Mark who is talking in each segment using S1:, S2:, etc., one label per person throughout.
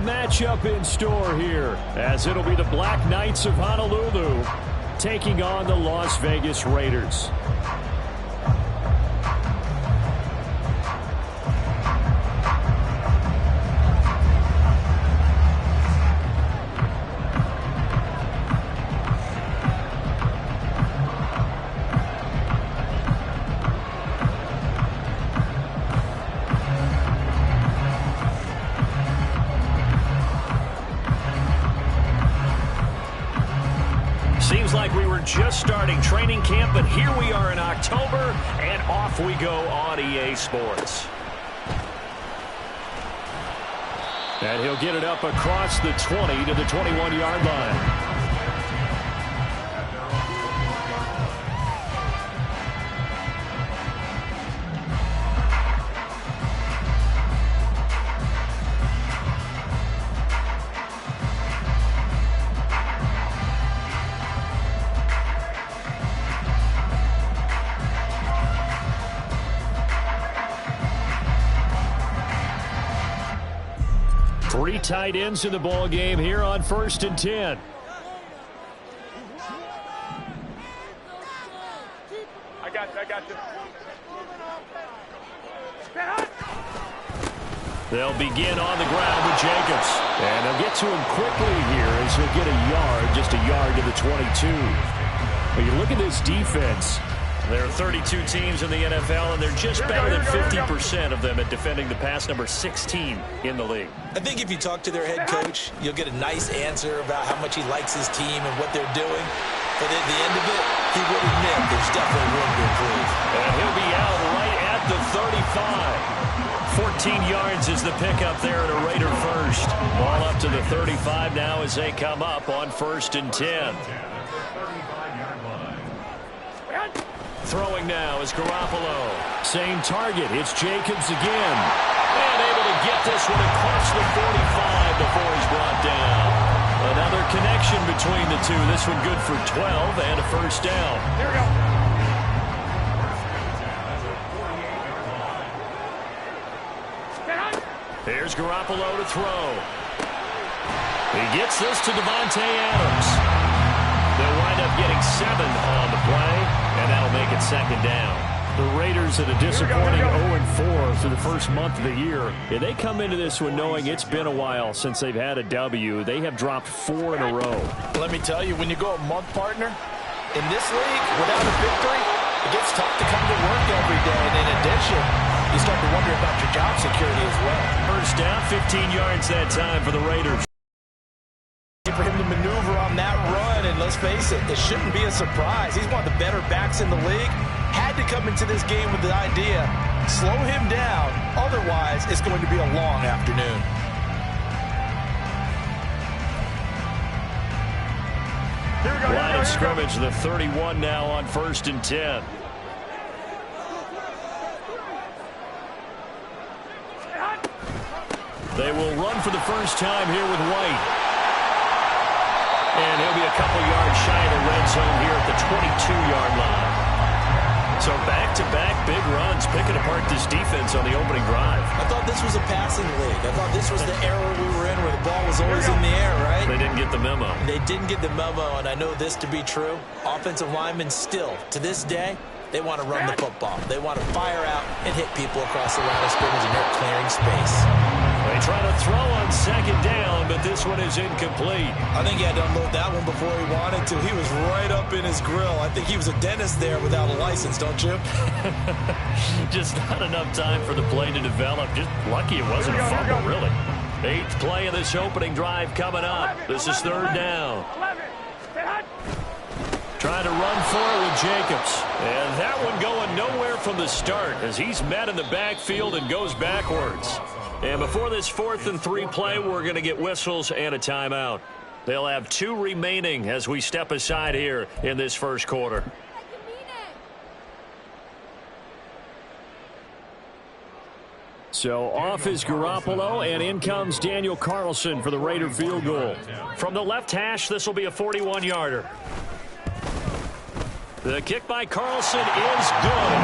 S1: matchup in store here, as it'll be the Black Knights of Honolulu taking on the Las Vegas Raiders.
S2: Seems like we were just starting training camp, but here we are in October, and off we go on EA Sports.
S1: And he'll get it up across the 20 to the 21-yard line. 3 tight ends in the ball game here on 1st and 10.
S3: I got you.
S1: They'll begin on the ground with Jacobs. And they'll get to him quickly here as he'll get a yard, just a yard to the 22. But you look at this defense.
S2: There are 32 teams in the NFL, and they're just better than 50% of them at defending the pass, number 16 in the league.
S4: I think if you talk to their head coach, you'll get a nice answer about how much he likes his team and what they're doing. But at the end of it, he would admit there's definitely room to improve.
S1: And he'll be out right at the 35.
S2: 14 yards is the pickup there at a Raider first.
S1: Ball up to the 35 now as they come up on 1st and 10. Throwing now is Garoppolo. Same target. It's Jacobs again. And able to get this one across the 45 before he's brought down. Another connection between the two. This one good for 12 and a first down.
S3: Here we go.
S1: Here's Garoppolo to throw. He gets this to Davante Adams. They'll wind up getting 7 on the play, and that'll make it 2nd down. The Raiders at a disappointing 0-4 through the first month of the year. And they come into this one knowing it's been a while since they've had a W. They have dropped 4 in a row.
S4: Let me tell you, when you go a month, partner, in this league, without a victory, it gets tough to come to work every day. And in addition, you start to wonder about your job security as well.
S1: First down, 15 yards that time for the Raiders.
S4: For him to maneuver on that run, and let's face it, it shouldn't be a surprise. He's one of the better backs in the league. Had to come into this game with the idea, slow him down, otherwise it's going to be a long afternoon.
S1: Line of scrimmage, the 31 now on 1st and 10. They will run for the first time here with White. And he'll be a couple yards shy of the red zone here at the 22-yard line. So back-to-back big runs, picking apart this defense on the opening drive.
S4: I thought this was a passing league. I thought this was the era we were in where the ball was always in the air, right?
S1: They didn't get the memo.
S4: They didn't get the memo, and I know this to be true. Offensive linemen still, to this day, they want to run the football. They want to fire out and hit people across the line of scrimmage, and they're clearing space.
S1: They try to throw on 2nd down, but this one is incomplete.
S4: I think he had to unload that one before he wanted to. He was right up in his grill. I think he was a dentist there without a license, don't you?
S1: Just not enough time for the play to develop. Just lucky it wasn't a fumble, really. 8th play of this opening drive coming up. This is 3rd down. Trying to run for it with Jacobs. And that one going nowhere from the start as he's met in the backfield and goes backwards. And before this 4th and 3 play, we're going to get whistles and a timeout. They'll have 2 remaining as we step aside here in this first quarter. So off is Garoppolo, and in comes Daniel Carlson for the Raider field goal. From the left hash, this will be a 41-yarder. The kick by Carlson is good.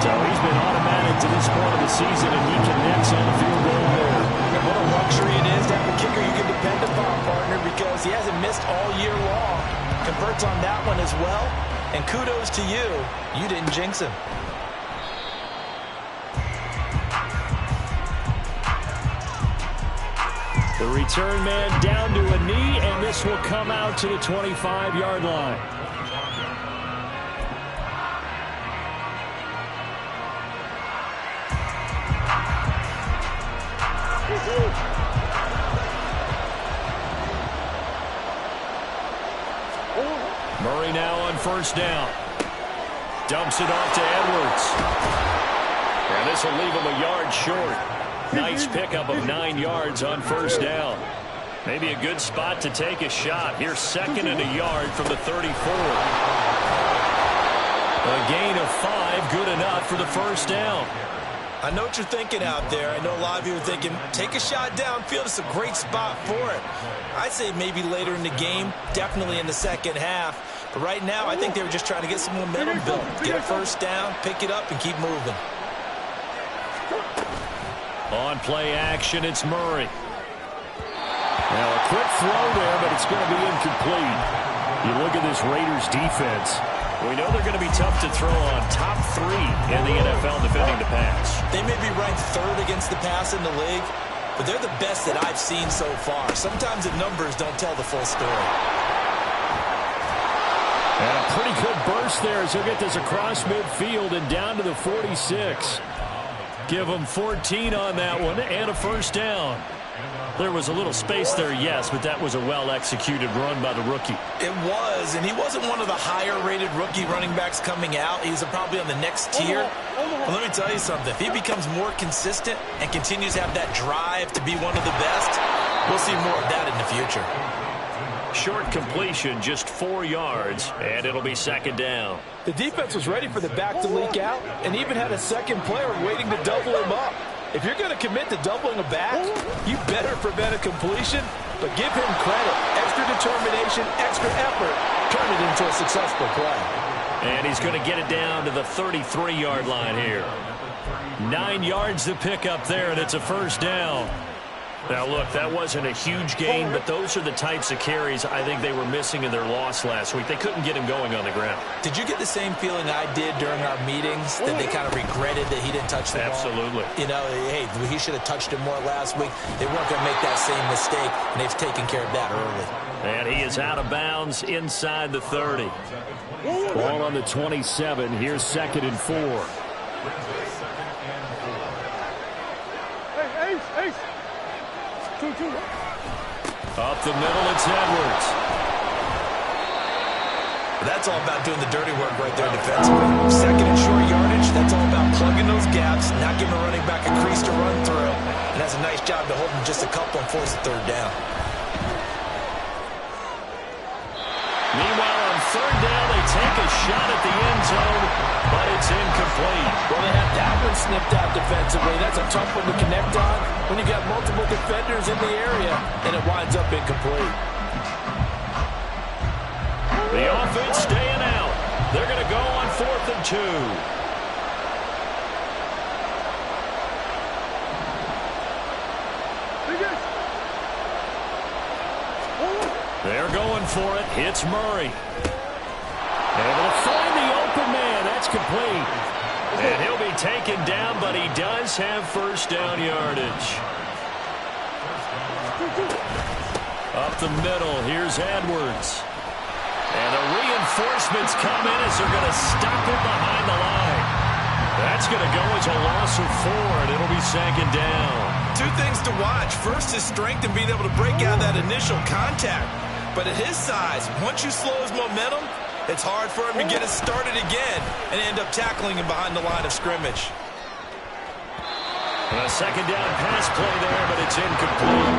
S1: So he's been automatic to this point of the season, and he connects on the field goal there.
S4: And what a luxury it is to have a He hasn't missed all year long. Converts on that one as well. And kudos to you. You didn't jinx him.
S2: The return man down to a knee, and this will come out to the 25-yard line. Murray now on first down. Dumps it off to Edwards. And this will leave him a yard short. Nice pickup of 9 yards on first down. Maybe a good spot to take a shot. Here's 2nd and a yard from the 34. A gain of 5, good enough for the first down.
S4: I know what you're thinking out there. I know a lot of you are thinking, take a shot downfield. It's a great spot for it. I'd say maybe later in the game, definitely in the second half. But right now, I think they were just trying to get some momentum built. Get a first down, pick it up, and keep moving.
S2: On play action, it's Murray. Now a quick throw there, but it's going to be incomplete. You look at this Raiders defense. We know they're going to be tough to throw on. Top 3 in the NFL defending the pass.
S4: They may be ranked 3rd against the pass in the league, but they're the best that I've seen so far. Sometimes the numbers don't tell the full story.
S2: And a pretty good burst there as he'll get this across midfield and down to the 46. Give him 14 on that one and a first down. There was a little space there, yes, but that was a well-executed run by the rookie.
S4: It was, and he wasn't one of the higher-rated rookie running backs coming out. He's probably on the next tier. But let me tell you something. If he becomes more consistent and continues to have that drive to be one of the best, we'll see more of that in the future.
S2: Short completion, just 4 yards, and it'll be 2nd down.
S4: The defense was ready for the back to leak out and even had a second player waiting to double him up. If you're going to commit to doubling a back, you better prevent a completion, but give him credit. Extra determination, extra effort, turn it into a successful play.
S2: And he's going to get it down to the 33-yard line here. 9 yards to pick up there, and it's a first down. Now, look, that wasn't a huge gain, but those are the types of carries I think they were missing in their loss last week. They couldn't get him going on the ground.
S4: Did you get the same feeling I did during our meetings, that they kind of regretted that he didn't touch the ball?
S2: Absolutely.
S4: You know, hey, he should have touched it more last week. They weren't going to make that same mistake, and they've taken care of that early.
S2: And he is out of bounds inside the 30. Ball on the 27. Here's 2nd and 4. Up the middle, it's Edwards.
S4: That's all about doing the dirty work right there defensively. 2nd and short yardage, that's all about plugging those gaps, not giving a running back a crease to run through. And that's a nice job to hold him just a couple and force the 3rd down.
S2: Meanwhile, on 3rd down, they take a shot at the end zone, but it's incomplete.
S4: Well, they have that one snipped out defensively. That's a tough one to connect on when you got multiple defenders in the area, and it winds up incomplete.
S2: The offense staying out. They're going to go on 4th and 2. They're going for it. It's Murray. Able to find the open man. That's complete. And he'll be taken down, but he does have first down yardage. Up the middle. Here's Edwards. And the reinforcements come in as they're going to stop it behind the line. That's going to go as a loss of 4, and it'll be 2nd down.
S4: 2 things to watch. First, his strength and being able to break out that initial contact. But at his size, once you slow his momentum, it's hard for him to get it started again and end up tackling him behind the line of scrimmage.
S2: And a 2nd down pass play there, but it's incomplete.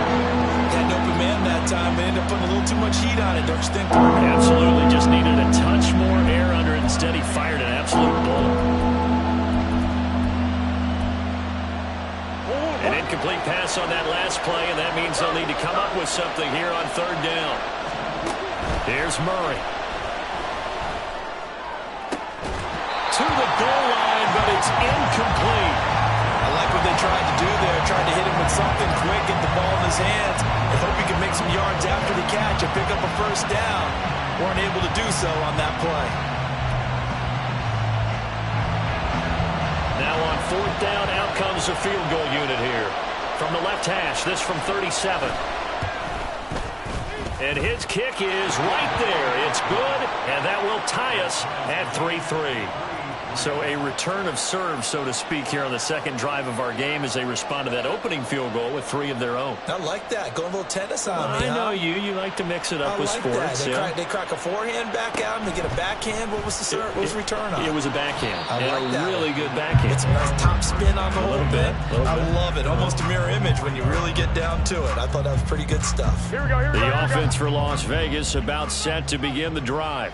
S4: Had an open man that time, but ended up putting a little too much heat on it, don't you think?
S2: Absolutely. Just needed a touch more air under it. Instead, he fired an absolute bullet. An incomplete pass on that last play, and that means they'll need to come up with something here on 3rd down. Here's Murray. To the goal line, but it's incomplete.
S4: I like what they tried to do there. Tried to hit him with something quick, get the ball in his hands, and hope he can make some yards yards after the catch and pick up a first down. Weren't able to do so on that play.
S1: Now on 4th down, out comes the field goal unit here. From the left hash, this from 37. And his kick is right there. It's good, and that will tie us at 3-3. So a return of serve, so to speak, here on the second drive of our game as they respond to that opening field goal with 3 of their own.
S4: I like that. Going a little tennis on me,
S1: I know you. You like to mix it up with sports.
S4: They crack a forehand back out, and they get a backhand. What was the serve? What was the return on?
S1: It was a backhand.
S4: I like that.
S1: Really good backhand.
S4: It's a nice top spin on the whole bit. I love it. Almost a mirror image when you really get down to it. I thought that was pretty good stuff.
S3: Here we go.
S1: The offense for Las Vegas about set to begin the drive.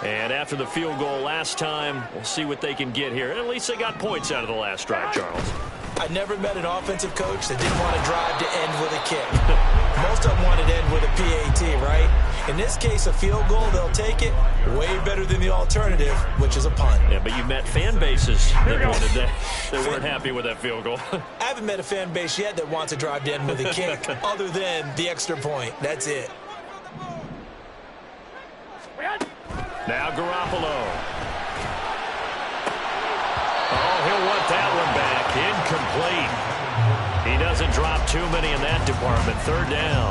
S1: And after the field goal last time, we'll see what they can get here. At least they got points out of the last drive, Charles.
S4: I never met an offensive coach that didn't want to drive to end with a kick. Most of them wanted to end with a PAT, right? In this case, a field goal, they'll take it. Way better than the alternative, which is a punt.
S1: Yeah, but you've met fan bases that wanted that. They weren't happy with that field goal.
S4: I haven't met a fan base yet that wants to drive to end with a kick other than the extra point. That's it.
S1: Now Garoppolo. Oh, he'll want that one back. Incomplete. He doesn't drop too many in that department. 3rd down.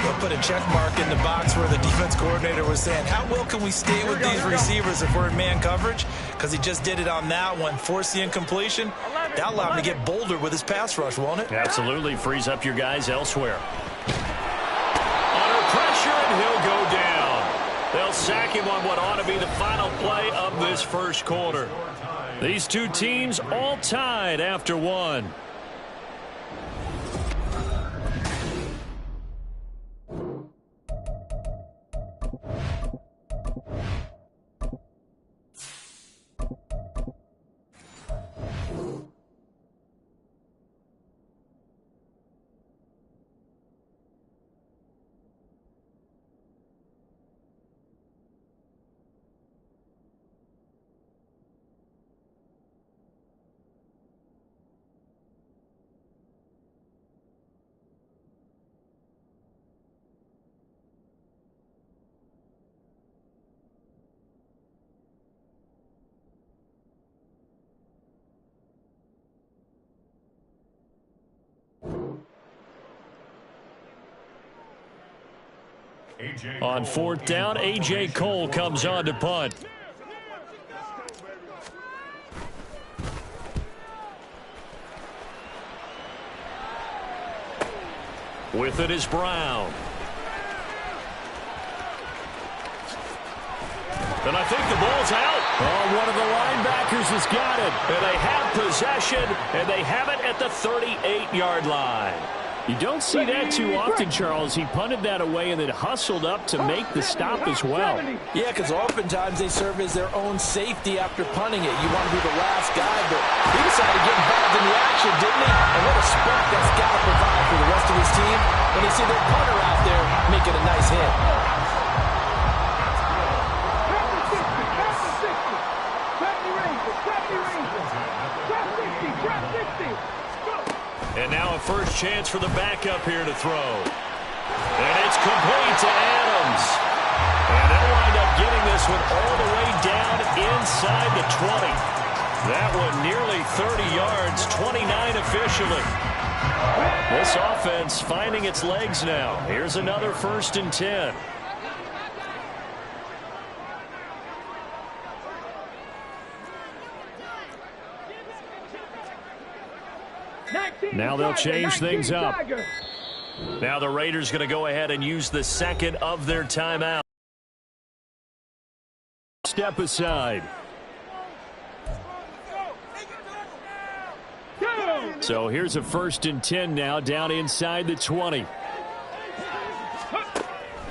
S4: We'll put a check mark in the box where the defense coordinator was saying, how well can we stay with these receivers if we're in man coverage? Because he just did it on that one. Force the incompletion. That'll allow him to get bolder with his pass rush, won't it?
S1: Absolutely. Frees up your guys elsewhere. Under pressure, and he'll go down. They'll sack him on what ought to be the final play of this first quarter. These two teams all tied after 1. On 4th down, A.J. Cole comes on to punt. With it is Brown. And I think the ball's out. Oh, one of the linebackers has got it. And they have possession, and they have it at the 38-yard line. You don't see that too often, Charles. He punted that away and then hustled up to make the stop as well.
S4: Yeah, because oftentimes they serve as their own safety after punting it. You want to be the last guy, but he decided to get involved in the action, didn't he? And what a spark that's got to provide for the rest of his team when they see their punter out there making a nice hit.
S1: And now a first chance for the backup here to throw. And it's complete to Adams. And they'll wind up getting this one all the way down inside the 20. That one nearly 30 yards, 29 officially. This offense finding its legs now. Here's another 1st and 10. Now they'll change things up. Now the Raiders going to go ahead and use the second of their timeout. Step aside. So here's a 1st and 10 now down inside the 20.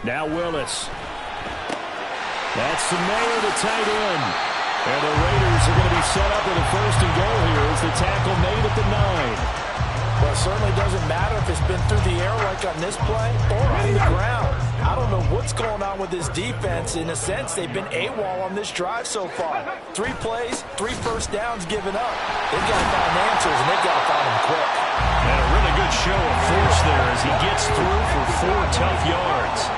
S1: Now Willis. That's the Mayer, the tight end. And the Raiders are going to be set up with a 1st and goal here as the tackle made at the 9.
S4: Well, it certainly doesn't matter if it's been through the air like on this play or on the ground. I don't know what's going on with this defense. In a sense, they've been AWOL on this drive so far. 3 plays, 3 first downs given up. They've got to find answers, and they've got to find them quick.
S1: And a really good show of force there as he gets through for tough yards.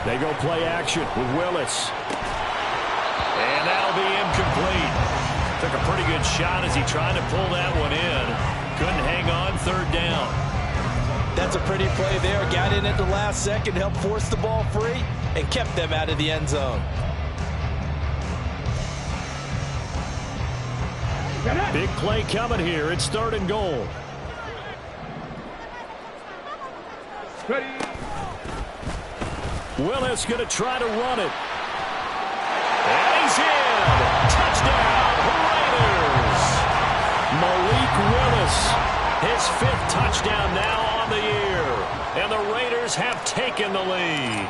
S2: They go play action with Willis.
S1: And that'll be incomplete. Took a pretty good shot as he tried to pull that one in. Couldn't hang on, third down.
S4: That's a pretty play there. Got in at the last second, helped force the ball free, and kept them out of the end zone.
S2: Big play coming here. It's 3rd and goal. Willis going to try to run it.
S1: And he's in. Touchdown, Raiders.
S2: Malik Willis.
S1: His 5th touchdown now on the year. And the Raiders have taken the lead.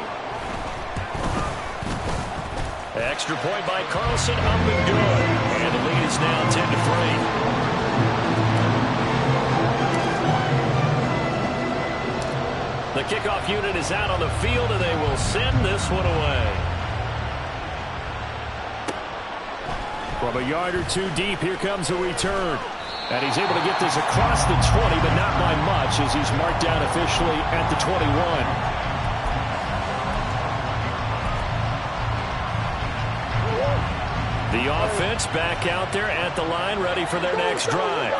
S1: Extra point by Carlson, up and good. And the lead is now 10-3. The kickoff unit is out on the field, and they will send this one away.
S2: From a yard or two deep, here comes a return. And he's able to get this across the 20, but not by much, as he's marked down officially at the 21.
S1: The offense back out there at the line, ready for their next drive.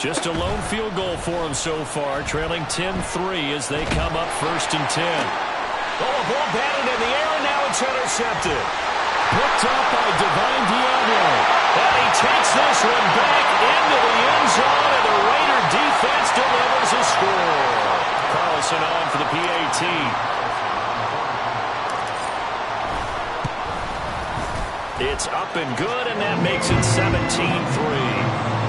S1: Just a lone field goal for them so far, trailing 10-3 as they come up 1st and 10. Oh, a ball batted in the air, and now it's intercepted.
S2: Picked up by Divine Diablo.
S1: And he takes this one back into the end zone, and the Raider defense delivers a score. Carlson on for the PAT. It's up and good, and that makes it 17-3.